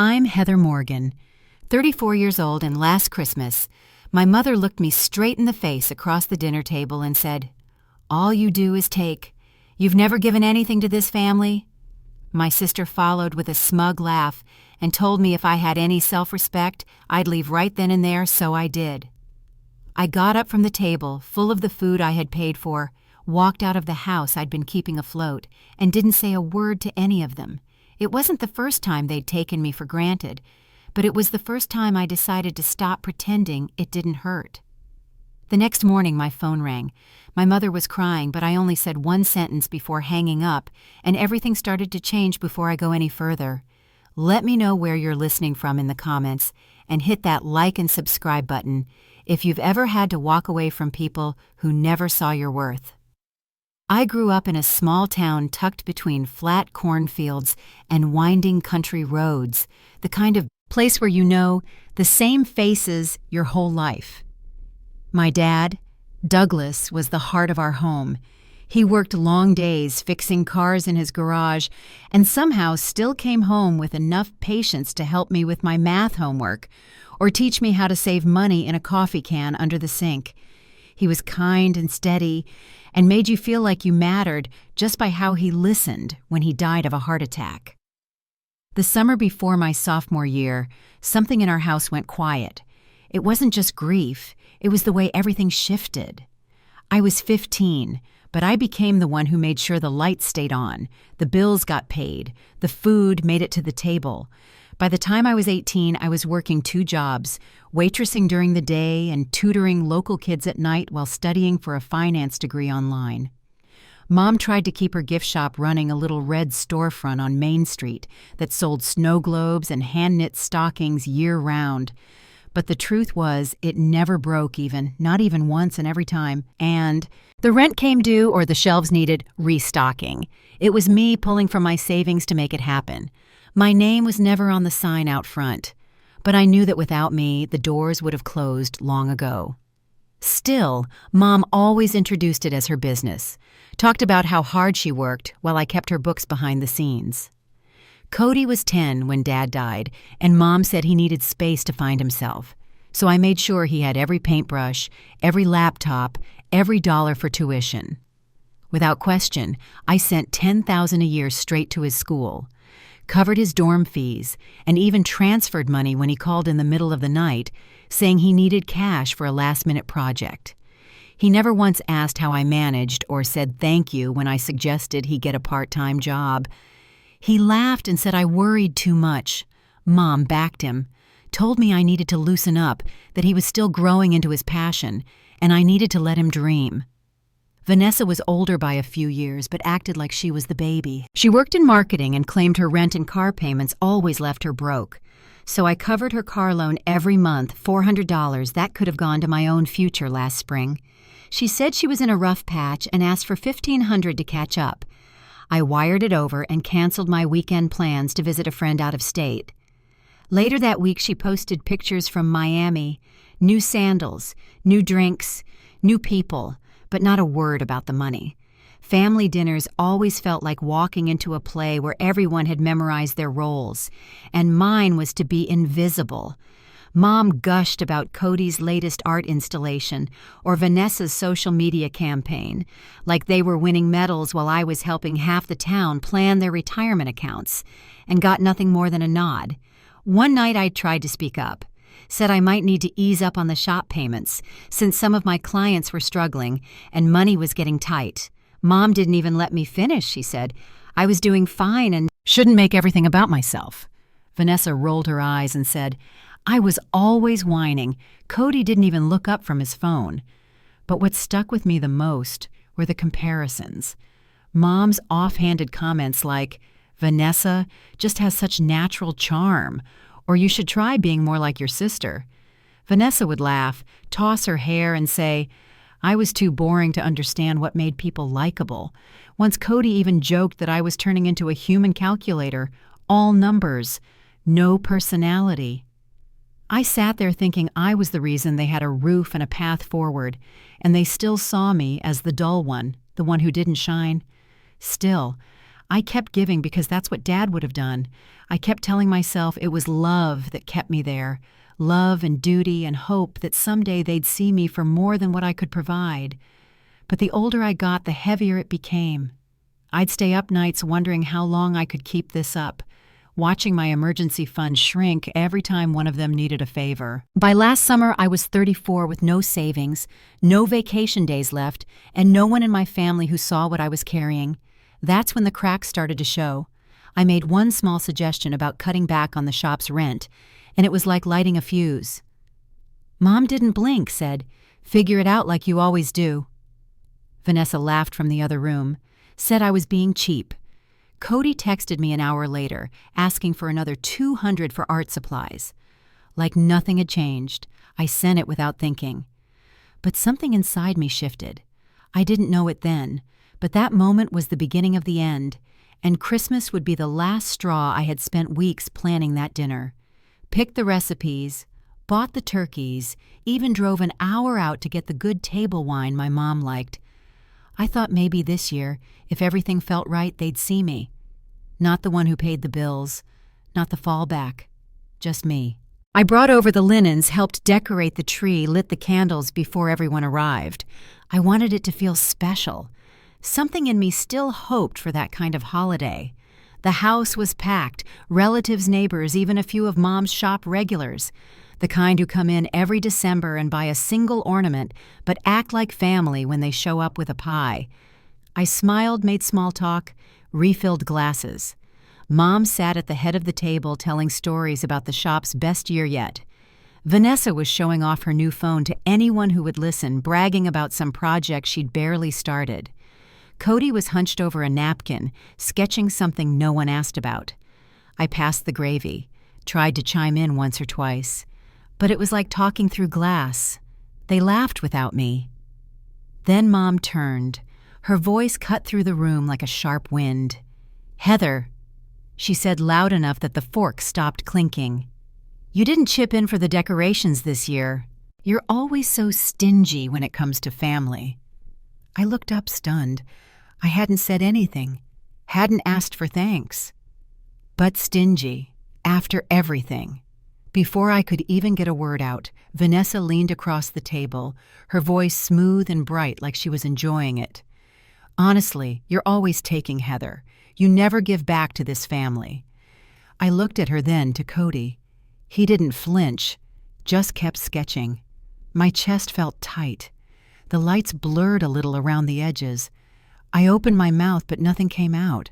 I'm Heather Morgan, 34 years old, and last Christmas, my mother looked me straight in the face across the dinner table and said, "All you do is take. You've never given anything to this family?" My sister followed with a smug laugh and told me if I had any self-respect, I'd leave right then and there, so I did. I got up from the table, full of the food I had paid for, walked out of the house I'd been keeping afloat, and didn't say a word to any of them. It wasn't the first time they'd taken me for granted, but it was the first time I decided to stop pretending it didn't hurt. The next morning, my phone rang. My mother was crying, but I only said one sentence before hanging up, and everything started to change before I go any further. Let me know where you're listening from in the comments, and hit that like and subscribe button if you've ever had to walk away from people who never saw your worth. I grew up in a small town tucked between flat cornfields and winding country roads, the kind of place where you know the same faces your whole life. My dad, Douglas, was the heart of our home. He worked long days fixing cars in his garage and somehow still came home with enough patience to help me with my math homework or teach me how to save money in a coffee can under the sink. He was kind and steady and made you feel like you mattered just by how he listened when he died of a heart attack. The summer before my sophomore year, something in our house went quiet. It wasn't just grief, it was the way everything shifted. I was 15, but I became the one who made sure the lights stayed on, the bills got paid, the food made it to the table. By the time I was 18, I was working 2 jobs, waitressing during the day and tutoring local kids at night while studying for a finance degree online. Mom tried to keep her gift shop running a little red storefront on Main Street that sold snow globes and hand-knit stockings year-round. But the truth was, it never broke even, not even once and every time. And the rent came due or the shelves needed restocking. It was me pulling from my savings to make it happen. My name was never on the sign out front, but I knew that without me, the doors would have closed long ago. Still, Mom always introduced it as her business, talked about how hard she worked while I kept her books behind the scenes. Cody was 10 when Dad died, and Mom said he needed space to find himself. So I made sure he had every paintbrush, every laptop, every dollar for tuition. Without question, I sent $10,000 a year straight to his school, covered his dorm fees, and even transferred money when he called in the middle of the night, saying he needed cash for a last-minute project. He never once asked how I managed or said thank you when I suggested he get a part-time job. He laughed and said I worried too much. Mom backed him, told me I needed to loosen up, that he was still growing into his passion, and I needed to let him dream. Vanessa was older by a few years, but acted like she was the baby. She worked in marketing and claimed her rent and car payments always left her broke. So I covered her car loan every month, $400 that could have gone to my own future last spring. She said she was in a rough patch and asked for $1,500 to catch up. I wired it over and canceled my weekend plans to visit a friend out of state. Later that week, she posted pictures from Miami, new sandals, new drinks, new people, but not a word about the money. Family dinners always felt like walking into a play where everyone had memorized their roles, and mine was to be invisible. Mom gushed about Cody's latest art installation or Vanessa's social media campaign, like they were winning medals while I was helping half the town plan their retirement accounts, and got nothing more than a nod. One night I tried to speak up, said I might need to ease up on the shop payments since some of my clients were struggling and money was getting tight. Mom didn't even let me finish, she said. I was doing fine and shouldn't make everything about myself. Vanessa rolled her eyes and said, I was always whining. Cody didn't even look up from his phone. But what stuck with me the most were the comparisons. Mom's offhanded comments like, Vanessa just has such natural charm, or you should try being more like your sister. Vanessa would laugh, toss her hair, and say, I was too boring to understand what made people likable. Once Cody even joked that I was turning into a human calculator, all numbers, no personality. I sat there thinking I was the reason they had a roof and a path forward, and they still saw me as the dull one, the one who didn't shine. Still, I kept giving because that's what Dad would have done. I kept telling myself it was love that kept me there, love and duty and hope that someday they'd see me for more than what I could provide. But the older I got, the heavier it became. I'd stay up nights wondering how long I could keep this up, watching my emergency fund shrink every time one of them needed a favor. By last summer, I was 34 with no savings, no vacation days left, and no one in my family who saw what I was carrying. That's when the cracks started to show. I made one small suggestion about cutting back on the shop's rent, and it was like lighting a fuse. Mom didn't blink, said, "Figure it out like you always do." Vanessa laughed from the other room, said I was being cheap. Cody texted me an hour later, asking for another $200 for art supplies. Like nothing had changed, I sent it without thinking. But something inside me shifted. I didn't know it then, but that moment was the beginning of the end, and Christmas would be the last straw. I had spent weeks planning that dinner. Picked the recipes, bought the turkeys, even drove an hour out to get the good table wine my mom liked. I thought maybe this year, if everything felt right, they'd see me. Not the one who paid the bills, not the fallback, just me. I brought over the linens, helped decorate the tree, lit the candles before everyone arrived. I wanted it to feel special. Something in me still hoped for that kind of holiday. The house was packed, relatives, neighbors, even a few of Mom's shop regulars. The kind who come in every December and buy a single ornament, but act like family when they show up with a pie. I smiled, made small talk, refilled glasses. Mom sat at the head of the table telling stories about the shop's best year yet. Vanessa was showing off her new phone to anyone who would listen, bragging about some project she'd barely started. Cody was hunched over a napkin, sketching something no one asked about. I passed the gravy, tried to chime in once or twice. But it was like talking through glass. They laughed without me. Then Mom turned. Her voice cut through the room like a sharp wind. "Heather," she said loud enough that the fork stopped clinking. "You didn't chip in for the decorations this year. You're always so stingy when it comes to family." I looked up stunned. I hadn't said anything, hadn't asked for thanks. But stingy, after everything. Before I could even get a word out, Vanessa leaned across the table, her voice smooth and bright like she was enjoying it. "Honestly, you're always taking, Heather. You never give back to this family." I looked at her then to Cody. He didn't flinch, just kept sketching. My chest felt tight. The lights blurred a little around the edges. I opened my mouth, but nothing came out.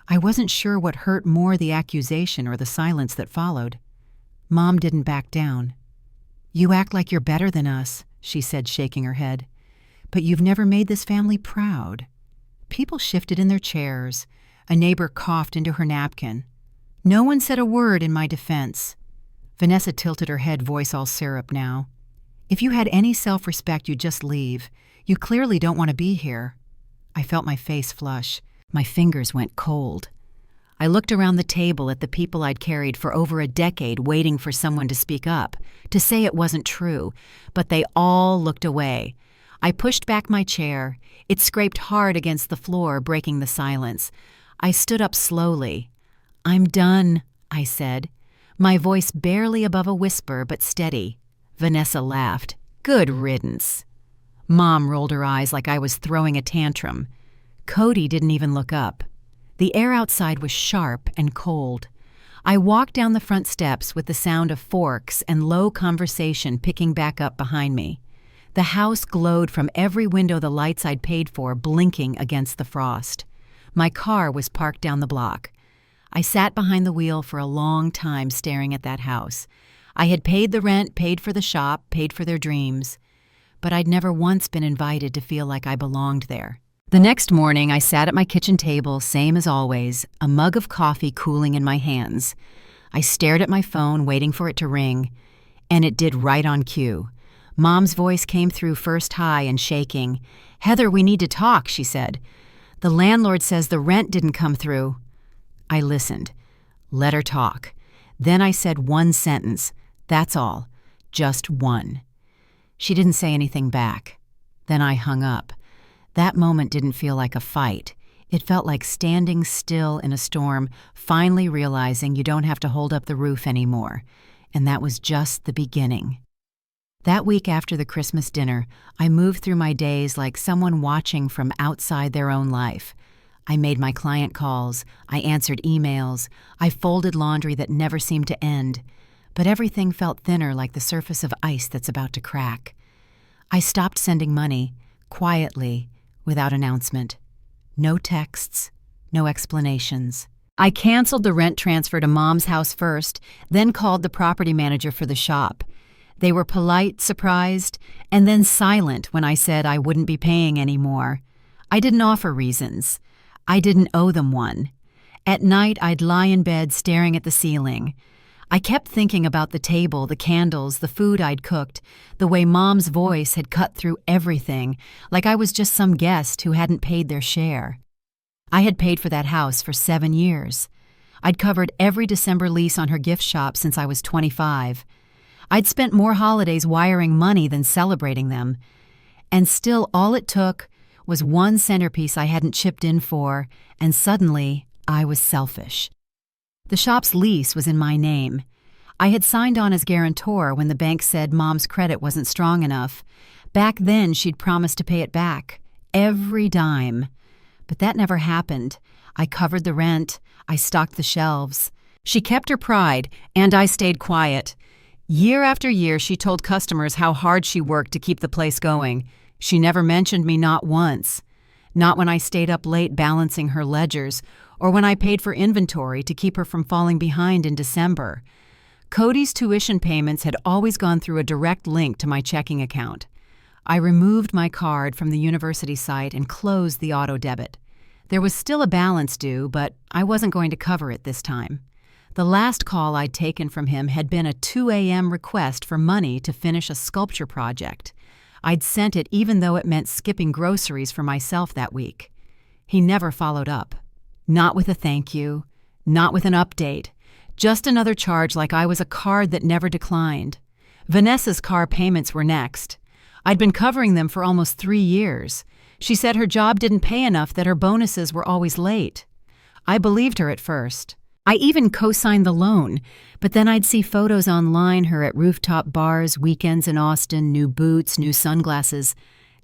I wasn't sure what hurt more, the accusation or the silence that followed. Mom didn't back down. "You act like you're better than us," she said, shaking her head. "But you've never made this family proud." People shifted in their chairs. A neighbor coughed into her napkin. No one said a word in my defense. Vanessa tilted her head, voice all syrup now. "If you had any self-respect, you'd just leave. You clearly don't want to be here." I felt my face flush. My fingers went cold. I looked around the table at the people I'd carried for over a decade, waiting for someone to speak up, to say it wasn't true, but they all looked away. I pushed back my chair. It scraped hard against the floor, breaking the silence. I stood up slowly. "I'm done," I said, my voice barely above a whisper but steady. Vanessa laughed. "Good riddance." Mom rolled her eyes like I was throwing a tantrum. Cody didn't even look up. The air outside was sharp and cold. I walked down the front steps with the sound of forks and low conversation picking back up behind me. The house glowed from every window, the lights I'd paid for blinking against the frost. My car was parked down the block. I sat behind the wheel for a long time staring at that house. I had paid the rent, paid for the shop, paid for their dreams. But I'd never once been invited to feel like I belonged there. The next morning, I sat at my kitchen table, same as always, a mug of coffee cooling in my hands. I stared at my phone, waiting for it to ring, and it did right on cue. Mom's voice came through first high and shaking. "Heather, we need to talk," she said. "The landlord says the rent didn't come through." I listened. Let her talk. Then I said one sentence. That's all. Just one. She didn't say anything back. Then I hung up. That moment didn't feel like a fight. It felt like standing still in a storm, finally realizing you don't have to hold up the roof anymore. And that was just the beginning. That week after the Christmas dinner, I moved through my days like someone watching from outside their own life. I made my client calls, I answered emails, I folded laundry that never seemed to end, but everything felt thinner like the surface of ice that's about to crack. I stopped sending money, quietly, without announcement. No texts, no explanations. I canceled the rent transfer to Mom's house first, then called the property manager for the shop. They were polite, surprised, and then silent when I said I wouldn't be paying anymore. I didn't offer reasons. I didn't owe them one. At night, I'd lie in bed staring at the ceiling. I kept thinking about the table, the candles, the food I'd cooked, the way Mom's voice had cut through everything, like I was just some guest who hadn't paid their share. I had paid for that house for 7 years. I'd covered every December lease on her gift shop since I was 25. I'd spent more holidays wiring money than celebrating them. And still all it took was one centerpiece I hadn't chipped in for, and suddenly I was selfish. The shop's lease was in my name. I had signed on as guarantor when the bank said Mom's credit wasn't strong enough. Back then she'd promised to pay it back, every dime. But that never happened. I covered the rent. I stocked the shelves. She kept her pride, and I stayed quiet. Year after year, she told customers how hard she worked to keep the place going. She never mentioned me, not once. Not when I stayed up late balancing her ledgers, or when I paid for inventory to keep her from falling behind in December. Cody's tuition payments had always gone through a direct link to my checking account. I removed my card from the university site and closed the auto debit. There was still a balance due, but I wasn't going to cover it this time. The last call I'd taken from him had been a 2 a.m. request for money to finish a sculpture project. I'd sent it even though it meant skipping groceries for myself that week. He never followed up. Not with a thank you, not with an update, just another charge like I was a card that never declined. Vanessa's car payments were next. I'd been covering them for almost 3 years. She said her job didn't pay enough, that her bonuses were always late. I believed her at first. I even co-signed the loan, but then I'd see photos online her at rooftop bars, weekends in Austin, new boots, new sunglasses.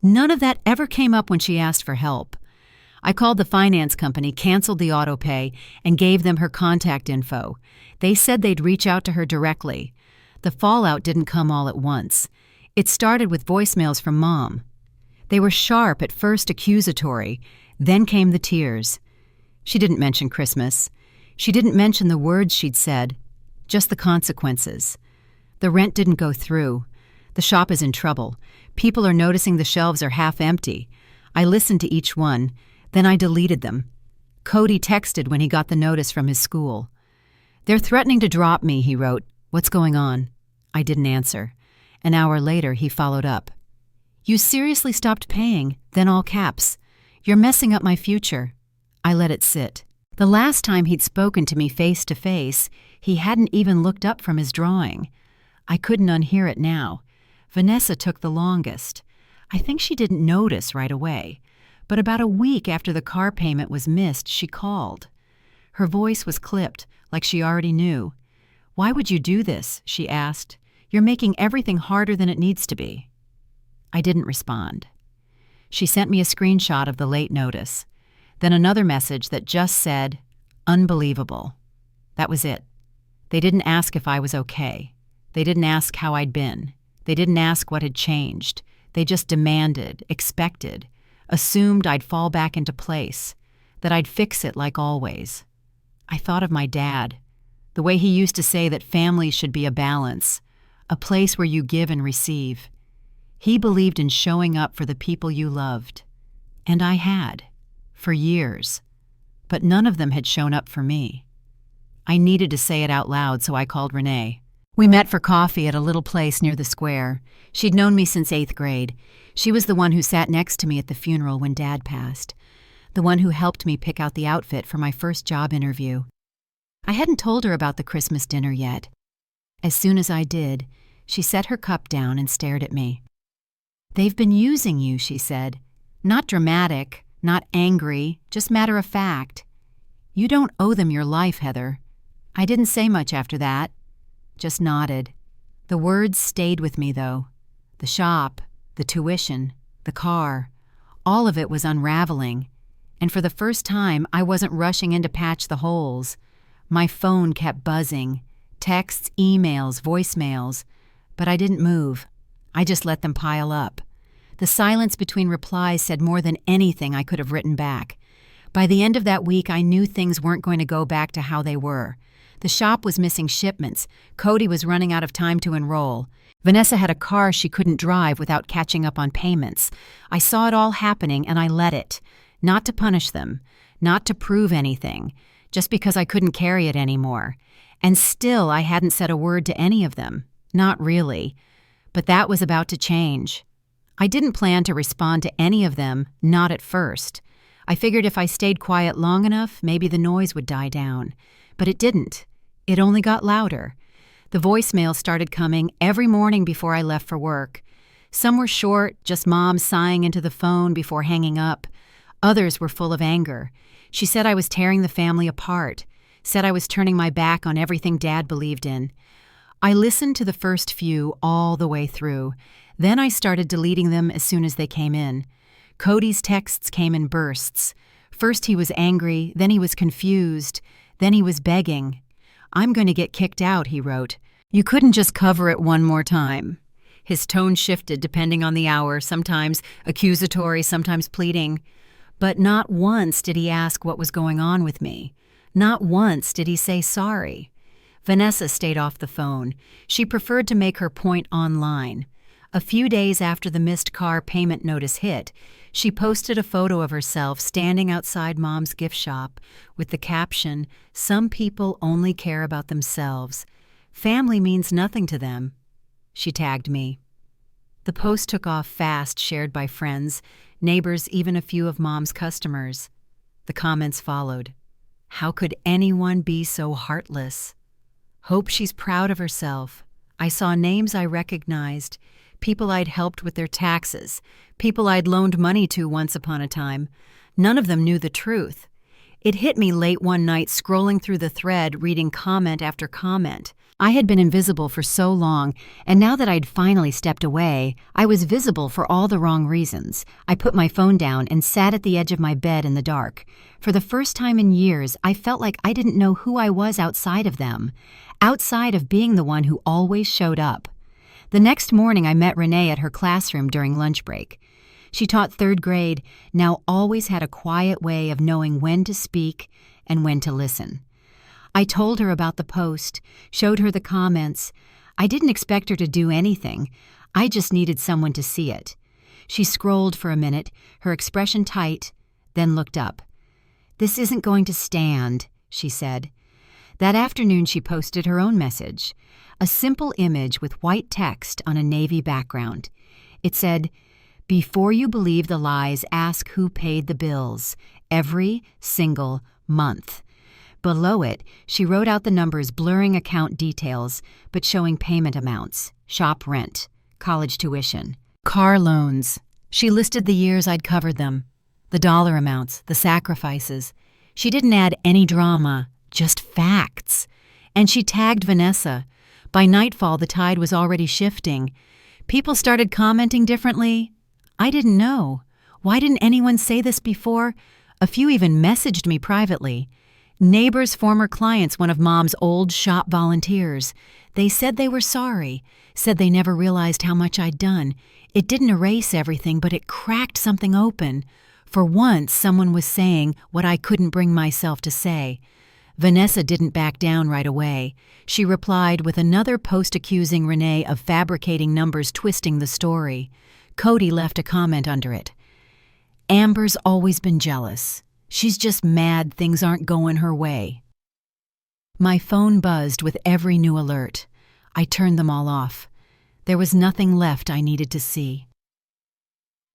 None of that ever came up when she asked for help. I called the finance company, canceled the auto pay, and gave them her contact info. They said they'd reach out to her directly. The fallout didn't come all at once. It started with voicemails from Mom. They were sharp, at first accusatory. Then came the tears. She didn't mention Christmas. She didn't mention the words she'd said, just the consequences. The rent didn't go through. The shop is in trouble. People are noticing the shelves are half empty. I listened to each one, then I deleted them. Cody texted when he got the notice from his school. "They're threatening to drop me," he wrote. "What's going on?" I didn't answer. An hour later, he followed up. "You seriously stopped paying," then all caps. "You're messing up my future." I let it sit. The last time he'd spoken to me face to face, he hadn't even looked up from his drawing. I couldn't unhear it now. Vanessa took the longest. I think she didn't notice right away. But about a week after the car payment was missed, she called. Her voice was clipped, like she already knew. "Why would you do this?" she asked. "You're making everything harder than it needs to be." I didn't respond. She sent me a screenshot of the late notice. Then another message that just said, "Unbelievable." That was it. They didn't ask if I was okay. They didn't ask how I'd been. They didn't ask what had changed. They just demanded, expected, assumed I'd fall back into place, that I'd fix it like always. I thought of my dad, the way he used to say that families should be a balance, a place where you give and receive. He believed in showing up for the people you loved. And I had. For years, but none of them had shown up for me. I needed to say it out loud, so I called Renee. We met for coffee at a little place near the square. She'd known me since 8th grade. She was the one who sat next to me at the funeral when Dad passed, the one who helped me pick out the outfit for my first job interview. I hadn't told her about the Christmas dinner yet. As soon as I did, she set her cup down and stared at me. "They've been using you," she said. "Not dramatic, Not angry, just matter of fact. "You don't owe them your life, Heather." I didn't say much after that, just nodded. The words stayed with me, though. The shop, the tuition, the car, all of it was unraveling. And for the first time, I wasn't rushing in to patch the holes. My phone kept buzzing, texts, emails, voicemails, but I didn't move. I just let them pile up. The silence between replies said more than anything I could have written back. By the end of that week, I knew things weren't going to go back to how they were. The shop was missing shipments. Cody was running out of time to enroll. Vanessa had a car she couldn't drive without catching up on payments. I saw it all happening, and I let it. Not to punish them, not to prove anything, just because I couldn't carry it anymore. And still, I hadn't said a word to any of them. Not really. But that was about to change. I didn't plan to respond to any of them, not at first. I figured if I stayed quiet long enough, maybe the noise would die down. But it didn't. It only got louder. The voicemails started coming every morning before I left for work. Some were short, just mom sighing into the phone before hanging up. Others were full of anger. She said I was tearing the family apart, said I was turning my back on everything Dad believed in. I listened to the first few all the way through. Then I started deleting them as soon as they came in. Cody's texts came in bursts. First he was angry, then he was confused, then he was begging. "I'm going to get kicked out," he wrote. "You couldn't just cover it one more time." His tone shifted depending on the hour, sometimes accusatory, sometimes pleading. But not once did he ask what was going on with me. Not once did he say sorry. Vanessa stayed off the phone. She preferred to make her point online. A few days after the missed car payment notice hit, she posted a photo of herself standing outside Mom's gift shop with the caption, "Some people only care about themselves. Family means nothing to them." She tagged me. The post took off fast, shared by friends, neighbors, even a few of Mom's customers. The comments followed. "How could anyone be so heartless? Hope she's proud of herself." I saw names I recognized, people I'd helped with their taxes, people I'd loaned money to once upon a time. None of them knew the truth. It hit me late one night scrolling through the thread, reading comment after comment. I had been invisible for so long, and now that I'd finally stepped away, I was visible for all the wrong reasons. I put my phone down and sat at the edge of my bed in the dark. For the first time in years, I felt like I didn't know who I was outside of them, outside of being the one who always showed up. The next morning, I met Renee at her classroom during lunch break. She taught 3rd grade, now always had a quiet way of knowing when to speak and when to listen. I told her about the post, showed her the comments. I didn't expect her to do anything. I just needed someone to see it. She scrolled for a minute, her expression tight, then looked up. "This isn't going to stand," she said. That afternoon she posted her own message, a simple image with white text on a navy background. It said, "Before you believe the lies, ask who paid the bills, every single month." Below it, she wrote out the numbers, blurring account details, but showing payment amounts, shop rent, college tuition, car loans. She listed the years I'd covered them, the dollar amounts, the sacrifices. She didn't add any drama, just facts. And she tagged Vanessa. By nightfall, the tide was already shifting. People started commenting differently. I didn't know. Why didn't anyone say this before? A few even messaged me privately. Neighbors, former clients, one of Mom's old shop volunteers. They said they were sorry, said they never realized how much I'd done. It didn't erase everything, but it cracked something open. For once, someone was saying what I couldn't bring myself to say. Vanessa didn't back down right away. She replied with another post accusing Renee of fabricating numbers, twisting the story. Cody left a comment under it. "Amber's always been jealous. She's just mad things aren't going her way." My phone buzzed with every new alert. I turned them all off. There was nothing left I needed to see.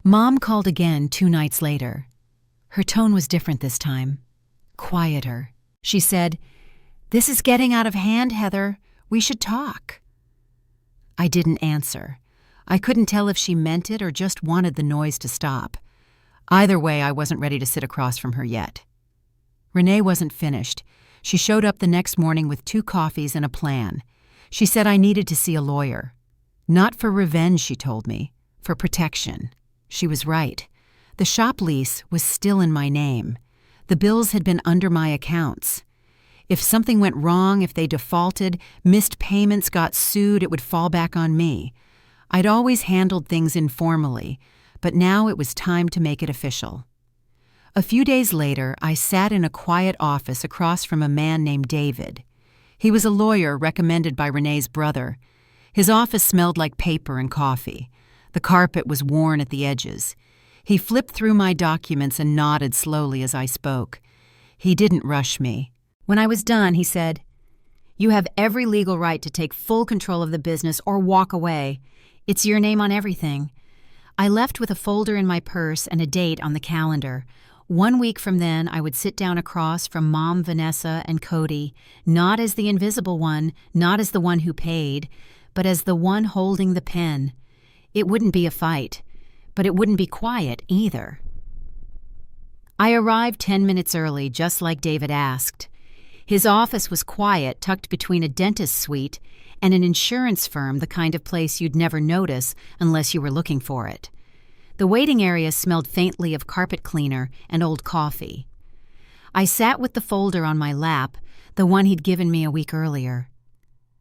Mom called again 2 nights later. Her tone was different this time. Quieter. She said, "This is getting out of hand, Heather. We should talk." I didn't answer. I couldn't tell if she meant it or just wanted the noise to stop. Either way, I wasn't ready to sit across from her yet. Renee wasn't finished. She showed up the next morning with 2 coffees and a plan. She said I needed to see a lawyer. Not for revenge, she told me, for protection. She was right. The shop lease was still in my name. The bills had been under my accounts. If something went wrong, if they defaulted, missed payments, got sued, it would fall back on me. I'd always handled things informally, but now it was time to make it official. A few days later, I sat in a quiet office across from a man named David. He was a lawyer recommended by Renee's brother. His office smelled like paper and coffee. The carpet was worn at the edges. He flipped through my documents and nodded slowly as I spoke. He didn't rush me. When I was done, he said, "You have every legal right to take full control of the business or walk away. It's your name on everything." I left with a folder in my purse and a date on the calendar. 1 week from then, I would sit down across from Mom, Vanessa, and Cody, not as the invisible one, not as the one who paid, but as the one holding the pen. It wouldn't be a fight, but it wouldn't be quiet either. I arrived 10 minutes early, just like David asked. His office was quiet, tucked between a dentist's suite and an insurance firm, the kind of place you'd never notice unless you were looking for it. The waiting area smelled faintly of carpet cleaner and old coffee. I sat with the folder on my lap, the one he'd given me a week earlier.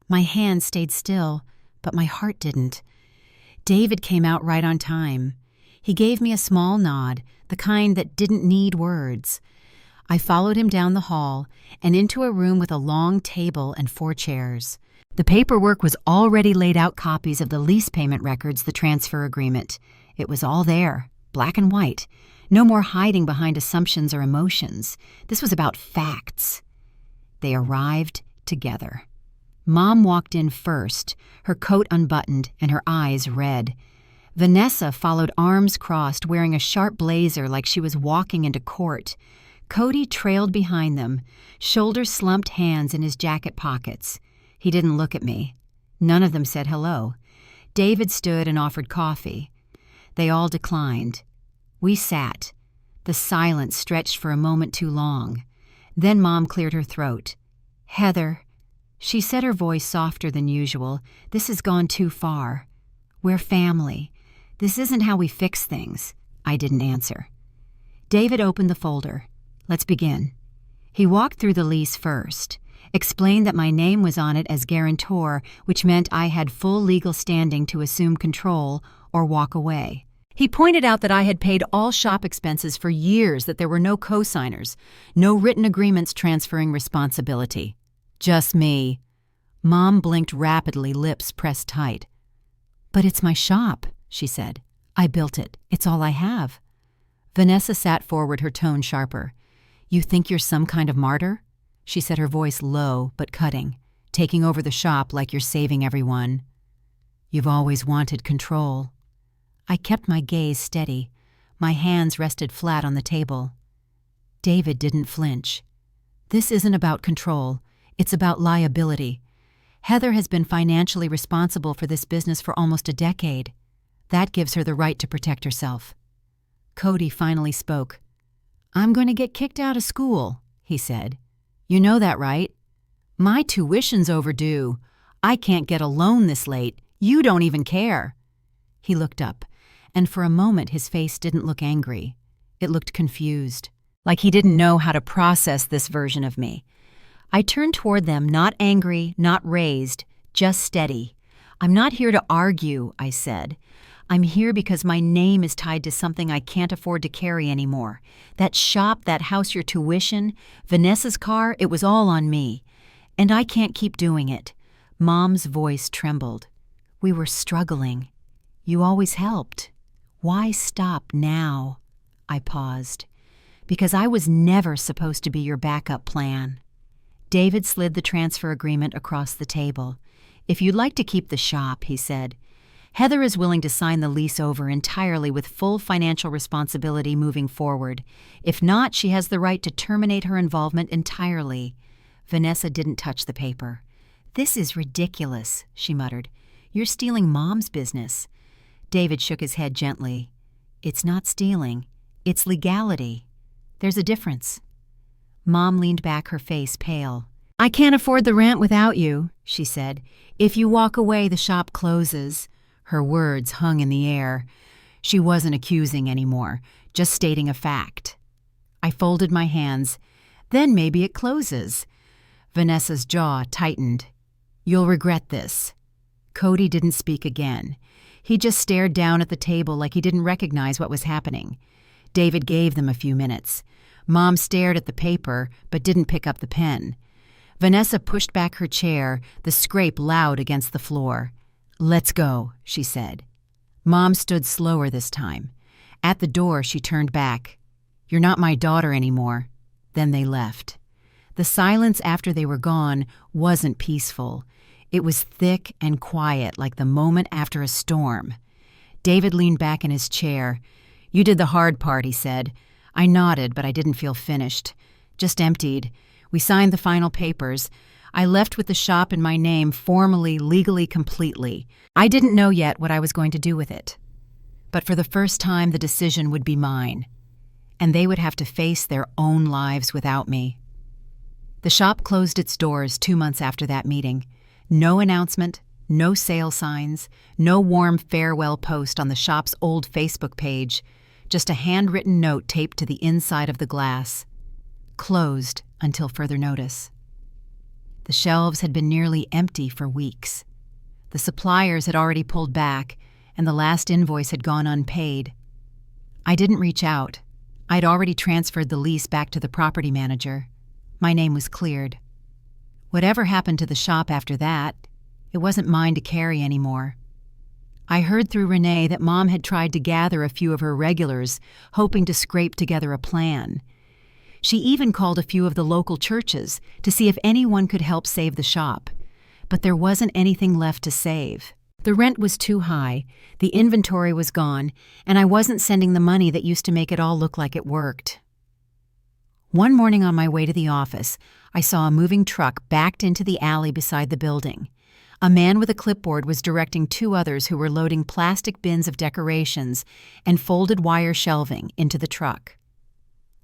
My hand stayed still, but my heart didn't. David came out right on time. He gave me a small nod, the kind that didn't need words. I followed him down the hall and into a room with a long table and 4 chairs. The paperwork was already laid out, copies of the lease payment records, the transfer agreement. It was all there, black and white. No more hiding behind assumptions or emotions. This was about facts. They arrived together. Mom walked in first, her coat unbuttoned and her eyes red. Vanessa followed, arms crossed, wearing a sharp blazer like she was walking into court. Cody trailed behind them, shoulders slumped, hands in his jacket pockets. He didn't look at me. None of them said hello. David stood and offered coffee. They all declined. We sat. The silence stretched for a moment too long. Then Mom cleared her throat. "Heather," she said, her voice softer than usual, "this has gone too far. We're family. This isn't how we fix things." I didn't answer. David opened the folder. "Let's begin." He walked through the lease first, explained that my name was on it as guarantor, which meant I had full legal standing to assume control or walk away. He pointed out that I had paid all shop expenses for years, that there were no co-signers, no written agreements transferring responsibility. Just me. Mom blinked rapidly, lips pressed tight. "But it's my shop," she said. "I built it. It's all I have." Vanessa sat forward, her tone sharper. "You think you're some kind of martyr?" She said, her voice low but cutting. "Taking over the shop like you're saving everyone. You've always wanted control." I kept my gaze steady. My hands rested flat on the table. David didn't flinch. "This isn't about control. It's about liability. Heather has been financially responsible for this business for almost a decade. That gives her the right to protect herself." Cody finally spoke. "I'm going to get kicked out of school," he said. "You know that, right? My tuition's overdue. I can't get a loan this late. You don't even care." He looked up, and for a moment his face didn't look angry. It looked confused, like he didn't know how to process this version of me. I turned toward them, not angry, not raised, just steady. "I'm not here to argue," I said. "I'm here because my name is tied to something I can't afford to carry anymore. That shop, that house, your tuition, Vanessa's car, it was all on me. And I can't keep doing it." Mom's voice trembled. "We were struggling. You always helped. Why stop now?" I paused. "Because I was never supposed to be your backup plan." David slid the transfer agreement across the table. "If you'd like to keep the shop," he said, "Heather is willing to sign the lease over entirely with full financial responsibility moving forward. If not, she has the right to terminate her involvement entirely." Vanessa didn't touch the paper. "This is ridiculous," she muttered. "You're stealing Mom's business." David shook his head gently. "It's not stealing. It's legality. There's a difference." Mom leaned back, her face pale. "I can't afford the rent without you," she said. "If you walk away, the shop closes." Her words hung in the air. She wasn't accusing anymore, just stating a fact. I folded my hands. "Then maybe it closes." Vanessa's jaw tightened. "You'll regret this." Cody didn't speak again. He just stared down at the table like he didn't recognize what was happening. David gave them a few minutes. Mom stared at the paper, but didn't pick up the pen. Vanessa pushed back her chair, the scrape loud against the floor. "Let's go," she said. Mom stood slower this time. At the door, she turned back. "You're not my daughter anymore." Then they left. The silence after they were gone wasn't peaceful. It was thick and quiet, like the moment after a storm. David leaned back in his chair. "You did the hard part," he said. I nodded, but I didn't feel finished. Just emptied. We signed the final papers. I left with the shop in my name formally, legally, completely. I didn't know yet what I was going to do with it. But for the first time, the decision would be mine. And they would have to face their own lives without me. The shop closed its doors 2 months after that meeting. No announcement, no sale signs, no warm farewell post on the shop's old Facebook page, just a handwritten note taped to the inside of the glass. Closed until further notice. The shelves had been nearly empty for weeks. The suppliers had already pulled back, and the last invoice had gone unpaid. I didn't reach out. I'd already transferred the lease back to the property manager. My name was cleared. Whatever happened to the shop after that, it wasn't mine to carry anymore. I heard through Renee that Mom had tried to gather a few of her regulars, hoping to scrape together a plan. She even called a few of the local churches to see if anyone could help save the shop. But there wasn't anything left to save. The rent was too high, the inventory was gone, and I wasn't sending the money that used to make it all look like it worked. One morning on my way to the office, I saw a moving truck backed into the alley beside the building. A man with a clipboard was directing 2 others who were loading plastic bins of decorations and folded wire shelving into the truck.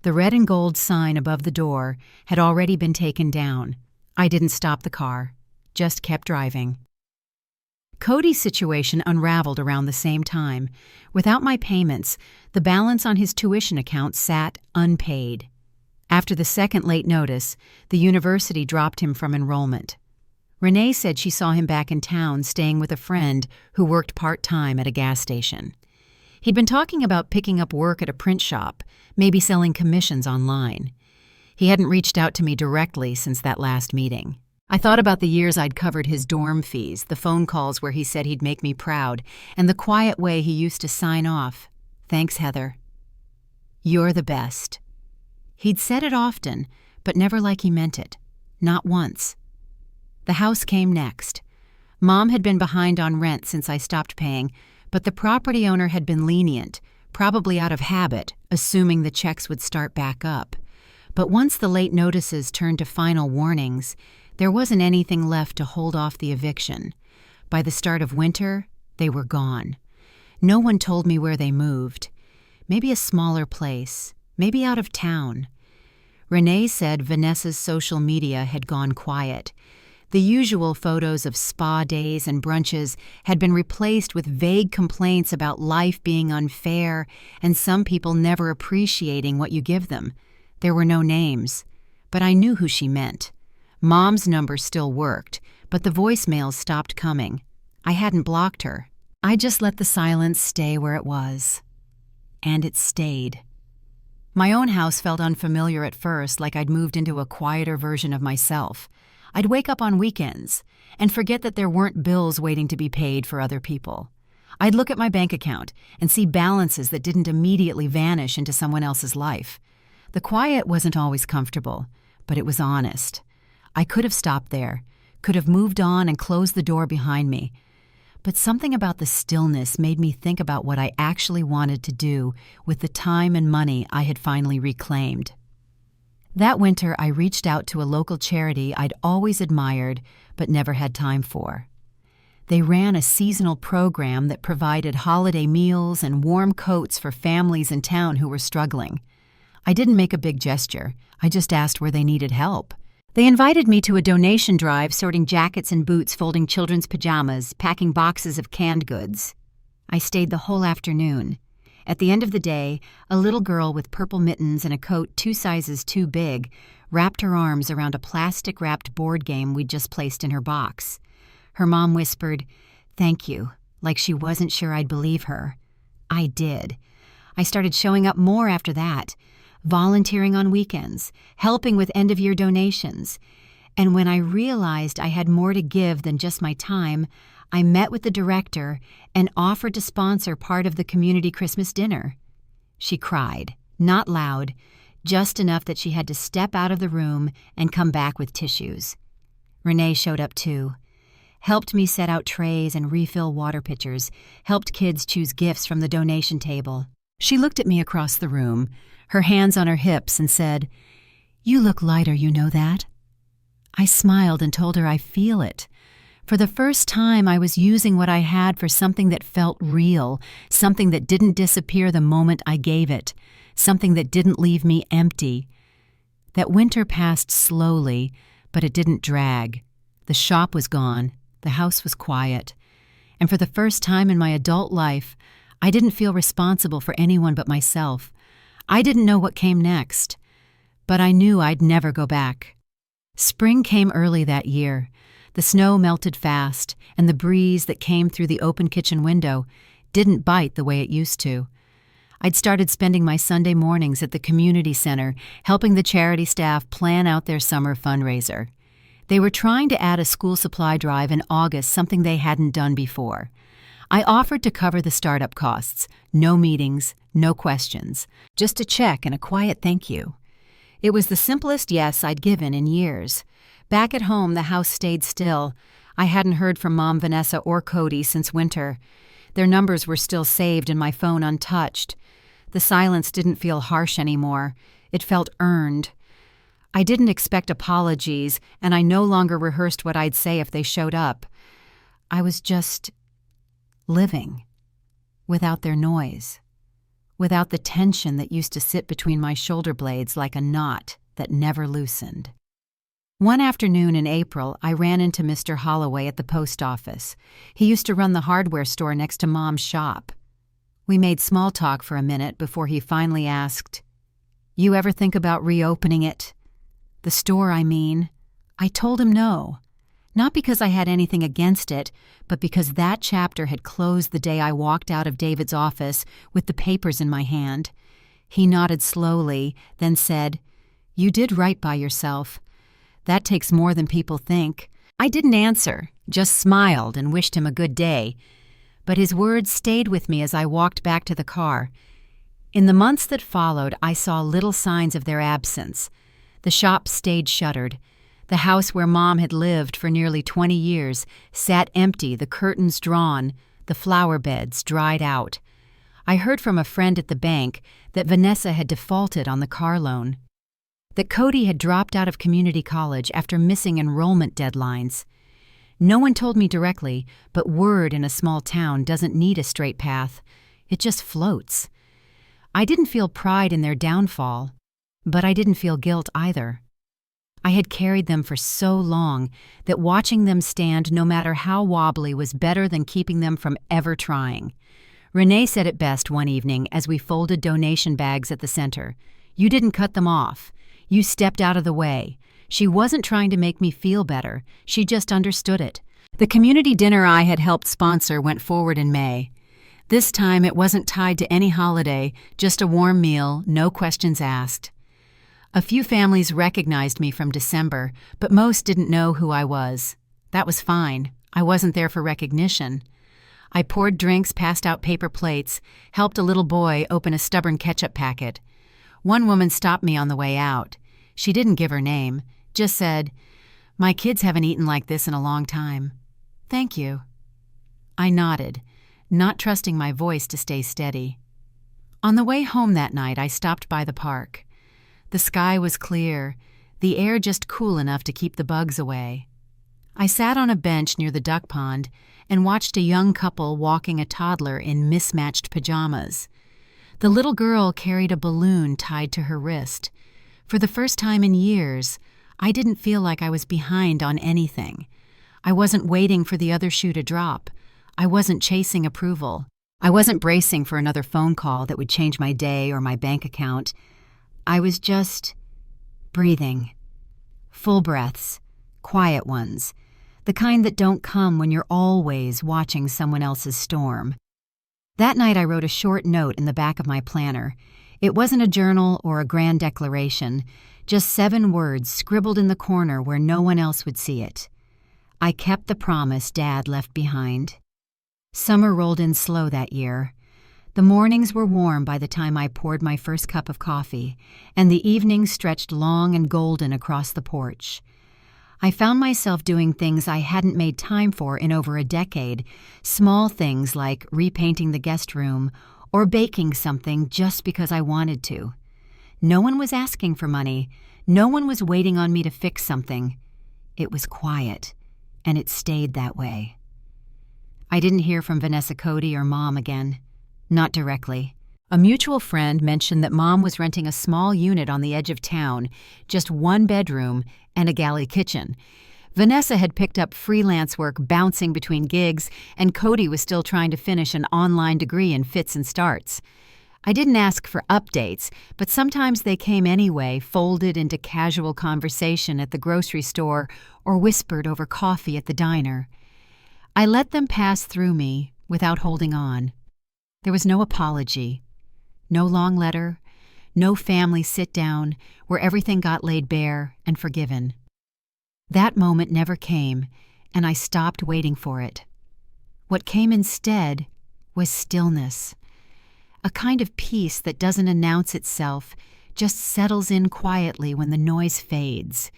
The red and gold sign above the door had already been taken down. I didn't stop the car, just kept driving. Cody's situation unraveled around the same time. Without my payments, the balance on his tuition account sat unpaid. After the second late notice, the university dropped him from enrollment. Renee said she saw him back in town staying with a friend who worked part-time at a gas station. He'd been talking about picking up work at a print shop, maybe selling commissions online. He hadn't reached out to me directly since that last meeting. I thought about the years I'd covered his dorm fees, the phone calls where he said he'd make me proud, and the quiet way he used to sign off. "Thanks, Heather. You're the best." He'd said it often, but never like he meant it. Not once. The house came next. Mom had been behind on rent since I stopped paying, but the property owner had been lenient, probably out of habit, assuming the checks would start back up. But once the late notices turned to final warnings, there wasn't anything left to hold off the eviction. By the start of winter, they were gone. No one told me where they moved. Maybe a smaller place, maybe out of town. Renee said Vanessa's social media had gone quiet. The usual photos of spa days and brunches had been replaced with vague complaints about life being unfair and some people never appreciating what you give them. There were no names, but I knew who she meant. Mom's number still worked, but the voicemails stopped coming. I hadn't blocked her. I just let the silence stay where it was. And it stayed. My own house felt unfamiliar at first, like I'd moved into a quieter version of myself. I'd wake up on weekends and forget that there weren't bills waiting to be paid for other people. I'd look at my bank account and see balances that didn't immediately vanish into someone else's life. The quiet wasn't always comfortable, but it was honest. I could have stopped there, could have moved on and closed the door behind me. But something about the stillness made me think about what I actually wanted to do with the time and money I had finally reclaimed. That winter, I reached out to a local charity I'd always admired but never had time for. They ran a seasonal program that provided holiday meals and warm coats for families in town who were struggling. I didn't make a big gesture. I just asked where they needed help. They invited me to a donation drive sorting jackets and boots, folding children's pajamas, packing boxes of canned goods. I stayed the whole afternoon. At the end of the day, a little girl with purple mittens and a coat 2 sizes too big wrapped her arms around a plastic-wrapped board game we'd just placed in her box. Her mom whispered, "Thank you," like she wasn't sure I'd believe her. I did. I started showing up more after that, volunteering on weekends, helping with end-of-year donations. And when I realized I had more to give than just my time, I met with the director and offered to sponsor part of the community Christmas dinner. She cried, not loud, just enough that she had to step out of the room and come back with tissues. Renee showed up too, helped me set out trays and refill water pitchers, helped kids choose gifts from the donation table. She looked at me across the room, her hands on her hips, and said, "You look lighter, you know that?" I smiled and told her I feel it. For the first time, I was using what I had for something that felt real, something that didn't disappear the moment I gave it, something that didn't leave me empty. That winter passed slowly, but it didn't drag. The shop was gone, the house was quiet, and for the first time in my adult life, I didn't feel responsible for anyone but myself. I didn't know what came next, but I knew I'd never go back. Spring came early that year. The snow melted fast, and the breeze that came through the open kitchen window didn't bite the way it used to. I'd started spending my Sunday mornings at the community center, helping the charity staff plan out their summer fundraiser. They were trying to add a school supply drive in August, something they hadn't done before. I offered to cover the startup costs, no meetings, no questions, just a check and a quiet thank you. It was the simplest yes I'd given in years. Back at home, the house stayed still. I hadn't heard from Mom, Vanessa, or Cody since winter. Their numbers were still saved and my phone untouched. The silence didn't feel harsh anymore. It felt earned. I didn't expect apologies, and I no longer rehearsed what I'd say if they showed up. I was just living, without their noise, without the tension that used to sit between my shoulder blades like a knot that never loosened. One afternoon in April, I ran into Mr. Holloway at the post office. He used to run the hardware store next to Mom's shop. We made small talk for a minute before he finally asked, "You ever think about reopening it? The store, I mean." I told him no. Not because I had anything against it, but because that chapter had closed the day I walked out of David's office with the papers in my hand. He nodded slowly, then said, "You did right by yourself. That takes more than people think." I didn't answer, just smiled and wished him a good day. But his words stayed with me as I walked back to the car. In the months that followed, I saw little signs of their absence. The shop stayed shuttered. The house where Mom had lived for nearly 20 years sat empty, the curtains drawn, the flower beds dried out. I heard from a friend at the bank that Vanessa had defaulted on the car loan, that Cody had dropped out of community college after missing enrollment deadlines. No one told me directly, but word in a small town doesn't need a straight path. It just floats. I didn't feel pride in their downfall, but I didn't feel guilt either. I had carried them for so long that watching them stand, no matter how wobbly, was better than keeping them from ever trying. Renee said it best one evening as we folded donation bags at the center. "You didn't cut them off. You stepped out of the way." She wasn't trying to make me feel better. She just understood it. The community dinner I had helped sponsor went forward in May. This time it wasn't tied to any holiday, just a warm meal, no questions asked. A few families recognized me from December, but most didn't know who I was. That was fine. I wasn't there for recognition. I poured drinks, passed out paper plates, helped a little boy open a stubborn ketchup packet. One woman stopped me on the way out. She didn't give her name, just said, "My kids haven't eaten like this in a long time." "Thank you." I nodded, not trusting my voice to stay steady. On the way home that night, I stopped by the park. The sky was clear, the air just cool enough to keep the bugs away. I sat on a bench near the duck pond and watched a young couple walking a toddler in mismatched pajamas. The little girl carried a balloon tied to her wrist. For the first time in years, I didn't feel like I was behind on anything. I wasn't waiting for the other shoe to drop. I wasn't chasing approval. I wasn't bracing for another phone call that would change my day or my bank account. I was just breathing. Full breaths, quiet ones, the kind that don't come when you're always watching someone else's storm. That night I wrote a short note in the back of my planner. It wasn't a journal or a grand declaration, just 7 words scribbled in the corner where no one else would see it. I kept the promise Dad left behind. Summer rolled in slow that year. The mornings were warm by the time I poured my first cup of coffee, and the evenings stretched long and golden across the porch. I found myself doing things I hadn't made time for in over a decade, small things like repainting the guest room or baking something just because I wanted to. No one was asking for money. No one was waiting on me to fix something. It was quiet, and it stayed that way. I didn't hear from Vanessa Cody or Mom again. Not directly. A mutual friend mentioned that Mom was renting a small unit on the edge of town, just 1 bedroom and a galley kitchen. Vanessa had picked up freelance work bouncing between gigs, and Cody was still trying to finish an online degree in fits and starts. I didn't ask for updates, but sometimes they came anyway, folded into casual conversation at the grocery store or whispered over coffee at the diner. I let them pass through me without holding on. There was no apology, no long letter, no family sit-down where everything got laid bare and forgiven. That moment never came, and I stopped waiting for it. What came instead was stillness, a kind of peace that doesn't announce itself, just settles in quietly when the noise fades.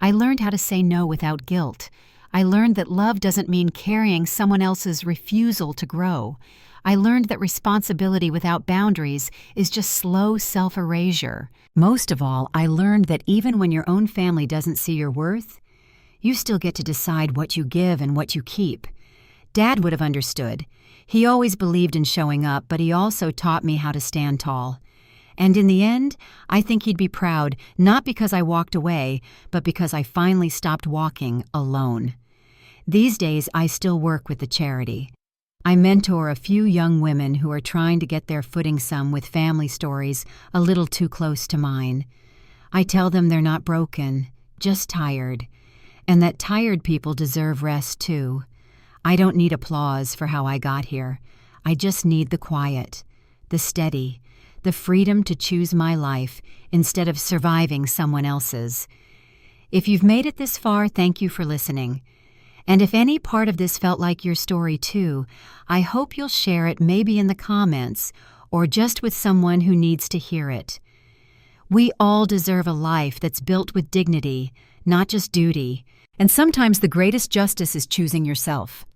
I learned how to say no without guilt. I learned that love doesn't mean carrying someone else's refusal to grow. I learned that responsibility without boundaries is just slow self-erasure. Most of all, I learned that even when your own family doesn't see your worth, you still get to decide what you give and what you keep. Dad would have understood. He always believed in showing up, but he also taught me how to stand tall. And in the end, I think he'd be proud, not because I walked away, but because I finally stopped walking alone. These days, I still work with the charity. I mentor a few young women who are trying to get their footing some with family stories a little too close to mine. I tell them they're not broken, just tired, and that tired people deserve rest too. I don't need applause for how I got here. I just need the quiet, the steady, the freedom to choose my life instead of surviving someone else's. If you've made it this far, thank you for listening. And if any part of this felt like your story too, I hope you'll share it maybe in the comments or just with someone who needs to hear it. We all deserve a life that's built with dignity, not just duty. And sometimes the greatest justice is choosing yourself.